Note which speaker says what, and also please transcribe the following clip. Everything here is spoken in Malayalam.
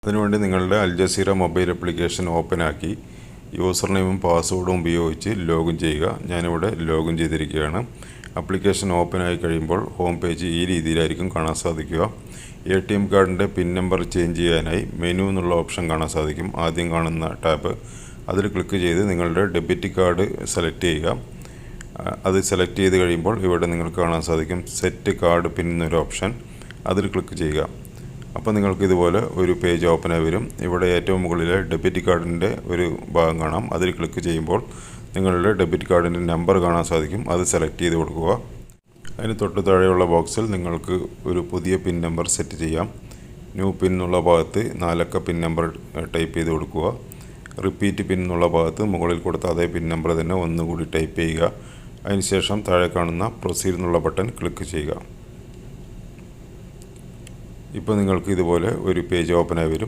Speaker 1: അതിനുവേണ്ടി നിങ്ങളുടെ Al Jazeera mobile application open ആക്കി യൂസർ നെയിമും പാസ്വേഡും ഉപയോഗിച്ച് ലോഗിൻ ചെയ്യുക. ഞാനിവിടെ ലോഗിൻ ചെയ്തിരിക്കുകയാണ്. ആപ്ലിക്കേഷൻ ഓപ്പൺ ആയി കഴിയുമ്പോൾ ഹോം പേജ് ഈ രീതിയിലായിരിക്കും കാണാൻ സാധിക്കുക. ATM കാർഡിൻ്റെ പിൻ നമ്പർ ചേഞ്ച് ചെയ്യാനായി മെനു എന്നുള്ള ഓപ്ഷൻ കാണാൻ സാധിക്കും. ആദ്യം കാണുന്ന ടാബ് അതിൽ ക്ലിക്ക് ചെയ്ത് നിങ്ങളുടെ ഡെബിറ്റ് കാർഡ് സെലക്ട് ചെയ്യുക. അത് സെലക്ട് ചെയ്ത് കഴിയുമ്പോൾ ഇവിടെ നിങ്ങൾക്ക് കാണാൻ സാധിക്കും സെറ്റ് കാർഡ് പിൻ എന്നൊരു ഓപ്ഷൻ. അതിൽ ക്ലിക്ക് ചെയ്യുക. അപ്പോൾ നിങ്ങൾക്ക് ഇതുപോലെ ഒരു പേജ് ഓപ്പൺ ആയി വരും. ഇവിടെ ഏറ്റവും മുകളിലെ ഡെബിറ്റ് കാർഡിൻ്റെ ഒരു ഭാഗം കാണാം. അതിൽ ക്ലിക്ക് ചെയ്യുമ്പോൾ നിങ്ങളുടെ ഡെബിറ്റ് കാർഡിൻ്റെ നമ്പർ കാണാൻ സാധിക്കും. അത് സെലക്ട് ചെയ്ത് കൊടുക്കുക. അതിന് തൊട്ട് താഴെയുള്ള ബോക്സിൽ നിങ്ങൾക്ക് ഒരു പുതിയ പിൻ നമ്പർ സെറ്റ് ചെയ്യാം. ന്യൂ പിൻ എന്നുള്ള ഭാഗത്ത് 4 അക്ക പിൻ നമ്പർ ടൈപ്പ് ചെയ്ത് കൊടുക്കുക. റിപ്പീറ്റ് പിൻ എന്നുള്ള ഭാഗത്ത് മുകളിൽ കൊടുത്ത അതേ പിൻ നമ്പർ തന്നെ ഒന്നുകൂടി ടൈപ്പ് ചെയ്യുക. അതിനുശേഷം താഴെ കാണുന്ന പ്രൊസീഡ് എന്നുള്ള ബട്ടൺ ക്ലിക്ക് ചെയ്യുക. ഇപ്പോൾ നിങ്ങൾക്ക് ഇതുപോലെ ഒരു പേജ് ഓപ്പൺ ആയി വരും.